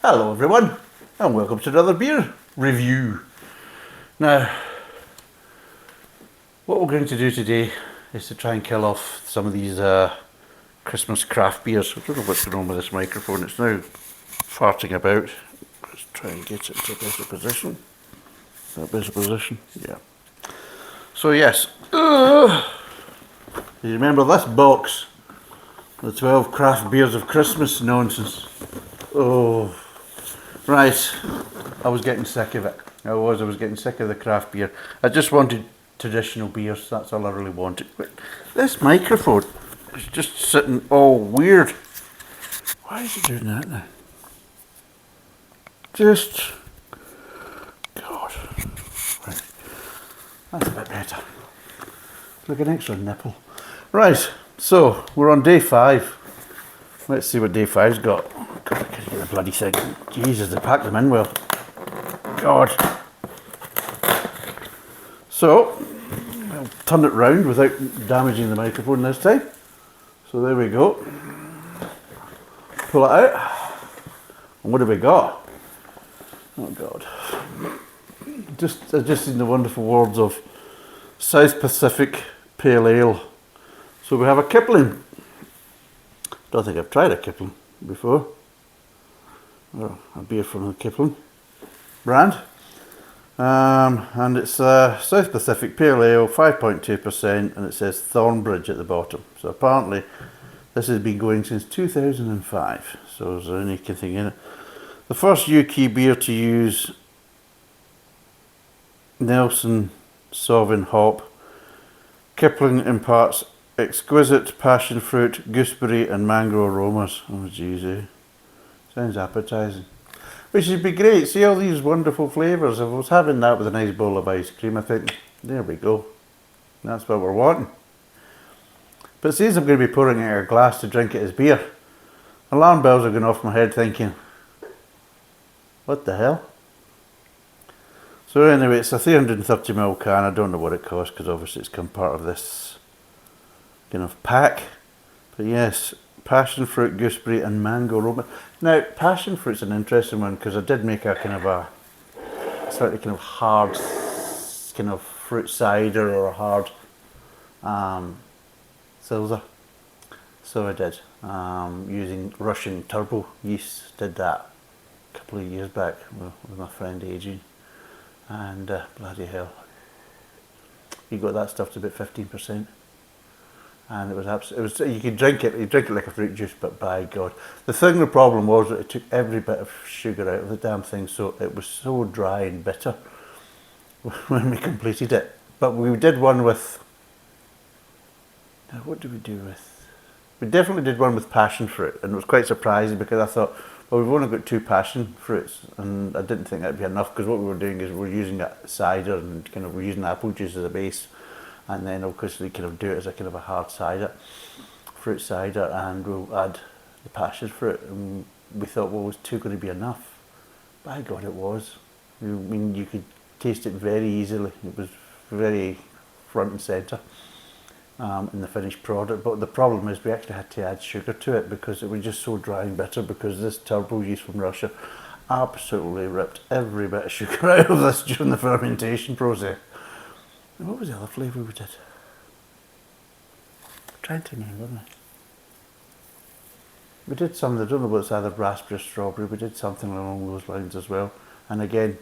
Hello everyone, and welcome to another beer review. Now, what we're going to do today is to try and kill off some of these Christmas craft beers. I don't know what's going on with this microphone, it's now farting about. Let's try and get it into a better position. Yeah. So yes, you remember this box? The 12 craft beers of Christmas nonsense. Oh, right. I was getting sick of it. I was getting sick of the craft beer. I just wanted traditional beers, that's all I really wanted. But this microphone is just sitting all weird. Why is it doing that now? Just, God. Right. That's a bit better. Like an extra nipple. Right, so we're on day 5. Let's see what day 5's got. God, I can't get the bloody thing. Jesus, they packed them in well. God. So, I'll turn it round without damaging the microphone this time. So there we go. Pull it out. And what have we got? Oh God. I've just seen the wonderful words of South Pacific Pale Ale. So we have a Kipling. Don't think I've tried a Kipling before. Or a beer from the Kipling brand. And it's South Pacific Pale Ale, 5.2%, and it says Thornbridge at the bottom. So apparently this has been going since 2005. So there's a unique thing in it. The first UK beer to use Nelson Sauvin hop. Kipling imparts exquisite passion fruit, gooseberry and mango aromas. Oh jeez, eh? Sounds appetising. Which would be great. See all these wonderful flavours. If I was having that with a nice bowl of ice cream, I think, there we go. That's what we're wanting. But since I'm going to be pouring it in a glass to drink it as beer, alarm bells are going off my head thinking, what the hell? So anyway, it's a 330ml can. I don't know what it costs because obviously it's come part of this kind of pack. But yes, passion fruit, gooseberry and mango aroma. Now, passion fruit's an interesting one because I did make a kind of a slightly kind of hard kind of fruit cider or a hard seltzer. So I did, using Russian turbo yeast. Did that a couple of years back with my friend AJ. And bloody hell, you got that stuff to about 15%, and it was you could drink it. You drink it like a fruit juice, but by God, the problem was that it took every bit of sugar out of the damn thing, so it was so dry and bitter when we completed it. But we did one with. What did we do with? We definitely did one with passion fruit, and it was quite surprising because I thought, well, we've only got 2 passion fruits, and I didn't think that'd be enough because what we were doing is we're using that cider and kind of we're using apple juice as a base, and then of course we kind of do it as a kind of a hard cider, fruit cider, and we'll add the passion fruit. And we thought, well, was 2 going to be enough? By God, it was. I mean, you could taste it very easily. It was very front and centre. In the finished product, but the problem is we actually had to add sugar to it because it was just so dry and bitter because this turbo yeast from Russia absolutely ripped every bit of sugar out of this during the fermentation process. And what was the other flavour we did? I'm trying to remember. We did something, I don't know whether it's either raspberry or strawberry, we did something along those lines as well. And again,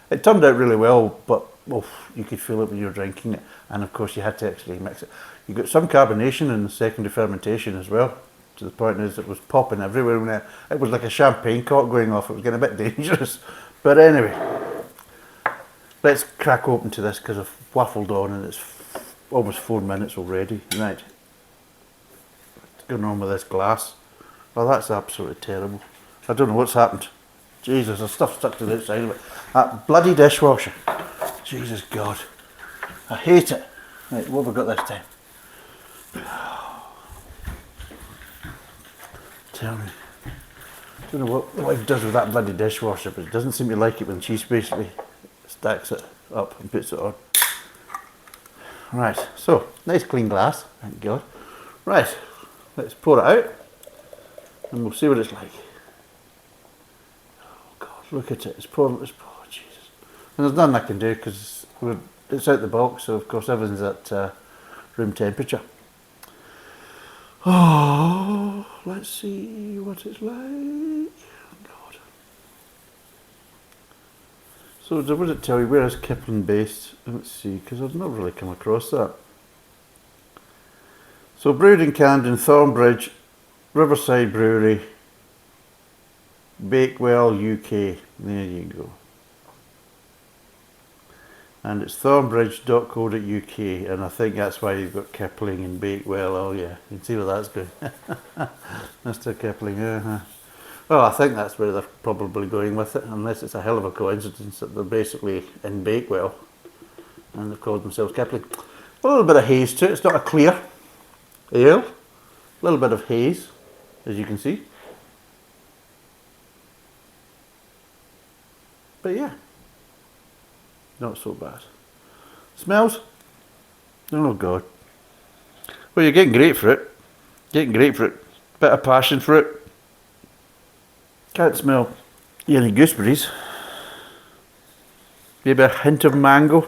it turned out really well, but you could feel it when you were drinking it. And of course you had to actually mix it. You got some carbonation in the secondary fermentation as well. To the point is it was popping everywhere. It was like a champagne cork going off. It was getting a bit dangerous. But anyway, let's crack open to this because I've waffled on and it's almost 4 minutes already. Right. What's going on with this glass? Well, that's absolutely terrible. I don't know what's happened. Jesus, there's stuff stuck to the outside of it. That bloody dishwasher. Jesus God. I hate it. Right, what have we got this time? Tell me. I don't know what the wife does with that bloody dishwasher, but it doesn't seem to like it when she basically stacks it up and puts it on. Right, so, nice clean glass, thank God. Right, let's pour it out. and we'll see what it's like. Oh God, look at it, it's pouring, oh Jesus. And there's nothing I can do because it's out the box, so of course everything's at room temperature. Oh, let's see what it's like. God. So would it tell you where is Kipling based? Let's see, because I've not really come across that. So brewed and canned in Thornbridge, Riverside Brewery, Bakewell, UK. There you go. And it's thornbridge.co.uk, and I think that's why you've got Kipling and Bakewell. Oh yeah, you can see where that's going. Mr. Kipling, Well, I think that's where they're probably going with it, unless it's a hell of a coincidence that they're basically in Bakewell and they've called themselves Kipling. A little bit of haze to it. It's not a clear ale. A little bit of haze, as you can see. But yeah, not so bad. Smells? Oh God. Well, you're getting grapefruit. Getting grapefruit. Bit of passion fruit. Can't smell any gooseberries. Maybe a hint of mango.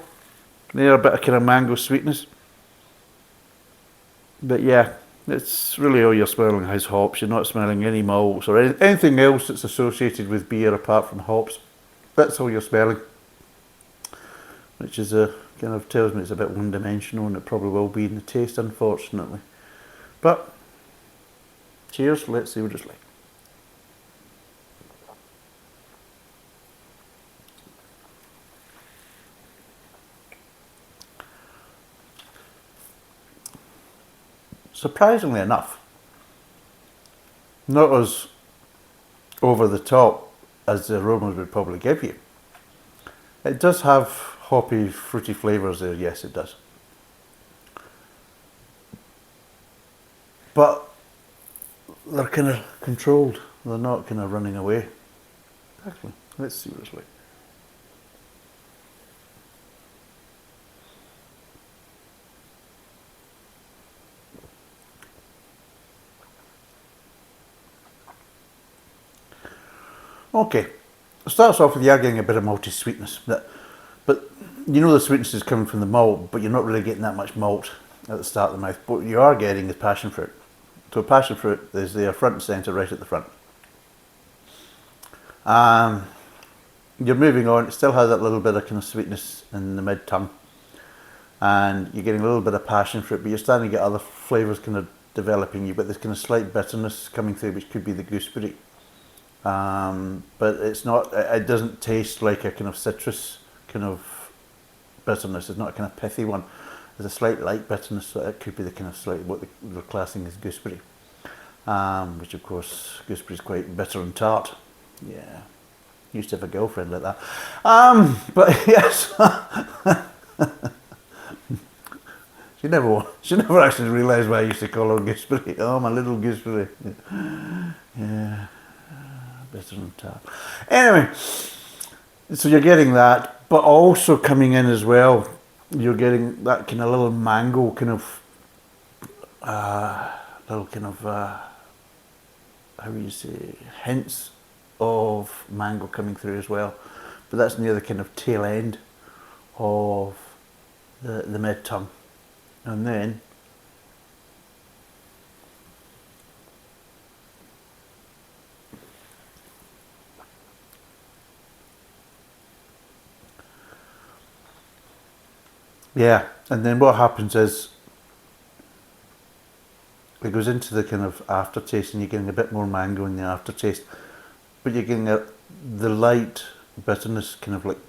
There, a bit of kind of mango sweetness. But yeah, it's really all you're smelling is hops. You're not smelling any malts or anything else that's associated with beer apart from hops. That's all you're smelling. Which is kind of tells me it's a bit one-dimensional, and it probably will be in the taste, unfortunately. But cheers, let's see what it's like. Surprisingly enough, not as over the top as the aromas would probably give you. It does have hoppy, fruity flavours there, yes it does. But they're kind of controlled, they're not kind of running away. Actually, let's see what it's like. Okay, it starts off with you getting a bit of malty sweetness, but you know the sweetness is coming from the malt, but you're not really getting that much malt at the start of the mouth. But what you are getting is passion fruit. So passion fruit is there front and centre, right at the front. You're moving on, it still has that little bit of kind of sweetness in the mid-tongue. And you're getting a little bit of passion fruit, but you're starting to get other flavours kind of developing. You've got this kind of slight bitterness coming through, which could be the gooseberry. But it's not, it doesn't taste like a kind of citrus kind of bitterness. It's not a kind of pithy one. There's a slight light bitterness, so it could be the kind of slight, what they're classing as gooseberry. Which of course, gooseberry is quite bitter and tart. Yeah, used to have a girlfriend like that. But yes, she never actually realised why I used to call her gooseberry. Oh, my little gooseberry. Yeah. Bitter and tart. Anyway, so you're getting that, but also coming in as well, you're getting that kind of little mango kind of, how do you say, hints of mango coming through as well. But that's near the kind of tail end of the mid-tongue. And then yeah, and then what happens is it goes into the kind of aftertaste, and you're getting a bit more mango in the aftertaste, but you're getting the light bitterness, kind of like,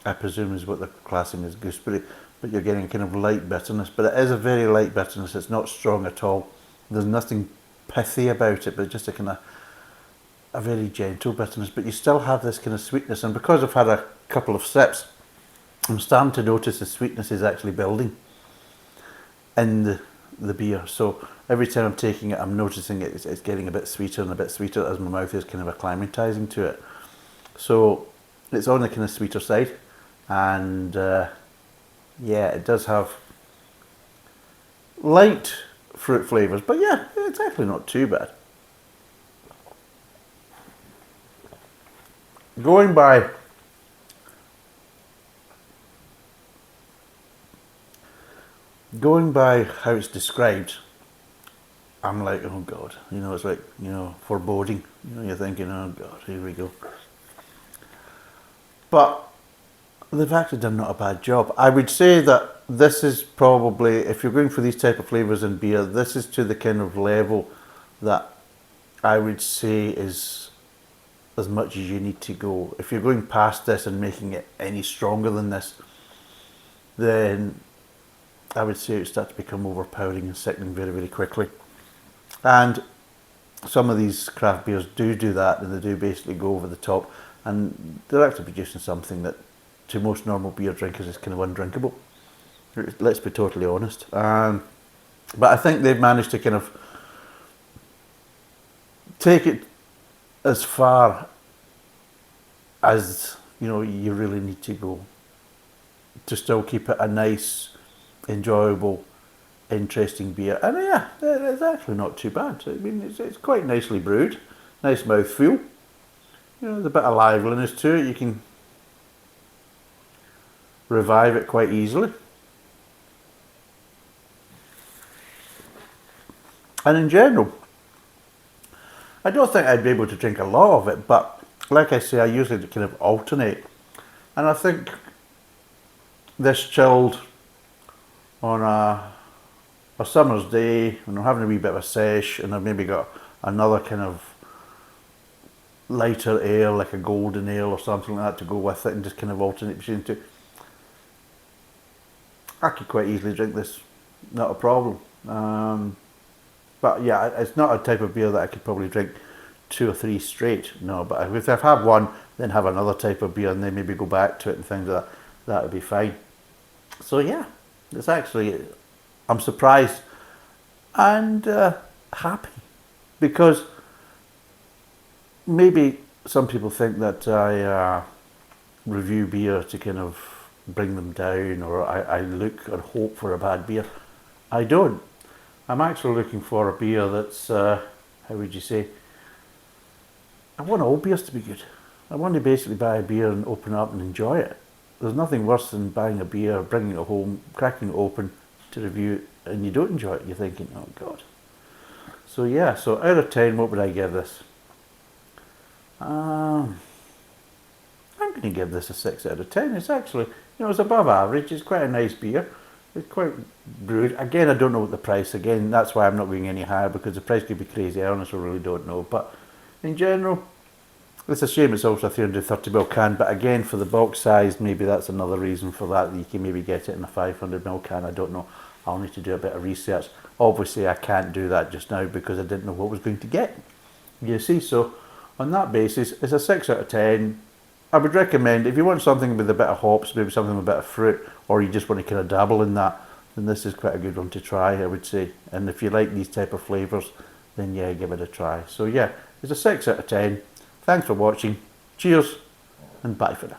I presume is what they're classing as gooseberry, but you're getting a kind of light bitterness, but it is a very light bitterness. It's not strong at all. There's nothing pithy about it, but just a kind of a very gentle bitterness, but you still have this kind of sweetness. And because I've had a couple of sips, I'm starting to notice the sweetness is actually building in the beer. So every time I'm taking it, I'm noticing it's getting a bit sweeter and a bit sweeter as my mouth is kind of acclimatizing to it. So it's on the kind of sweeter side, and yeah, it does have light fruit flavours, but yeah, it's actually not too bad. going by how it's described, I'm like, oh God, it's like, foreboding. You're thinking, oh God, here we go. But they've actually done not a bad job. I would say that this is probably, if you're going for these type of flavours in beer, this is to the kind of level that I would say is as much as you need to go. If you're going past this and making it any stronger than this, then I would say it starts to become overpowering and sickening very, very quickly. And some of these craft beers do that, and they do basically go over the top, and they're actually producing something that to most normal beer drinkers is kind of undrinkable. Let's be totally honest. But I think they've managed to kind of take it as far as you really need to go to still keep it a nice, enjoyable, interesting beer. And yeah, it's actually not too bad. I mean, it's quite nicely brewed, nice mouthfeel. There's a bit of liveliness to it. You can revive it quite easily. And in general, I don't think I'd be able to drink a lot of it, but like I say, I usually kind of alternate. And I think this chilled on a summer's day, when I'm having a wee bit of a sesh, and I've maybe got another kind of lighter ale, like a golden ale or something like that to go with it, and just kind of alternate between the two. I could quite easily drink this, not a problem. But yeah, it's not a type of beer that I could probably drink 2 or 3 straight. No, but if I've had one, then have another type of beer and then maybe go back to it and things like that, that would be fine. So yeah, it's actually, I'm surprised and happy, because maybe some people think that I review beer to kind of bring them down, or I look and hope for a bad beer. I don't. I'm actually looking for a beer that's, how would you say, I want all beers to be good. I want to basically buy a beer and open it up and enjoy it. There's nothing worse than buying a beer, bringing it home, cracking it open to review it, and you don't enjoy it. You're thinking, oh God. So yeah, so out of 10, what would I give this? I'm going to give this a 6 out of 10. It's actually, it's above average. It's quite a nice beer. It's quite brewed. Again, I don't know what the price. Again, that's why I'm not going any higher, because the price could be crazy. I honestly really don't know. But in general, it's a shame it's also a 330ml can. But again, for the box size, maybe that's another reason for that. You can maybe get it in a 500ml can. I don't know. I'll need to do a bit of research. Obviously, I can't do that just now because I didn't know what I was going to get. You see, so on that basis, it's a 6 out of 10. I would recommend, if you want something with a bit of hops, maybe something with a bit of fruit, or you just want to kind of dabble in that, then this is quite a good one to try, I would say. And if you like these type of flavours, then yeah, give it a try. So yeah, it's a 6 out of 10. Thanks for watching. Cheers, and bye for now.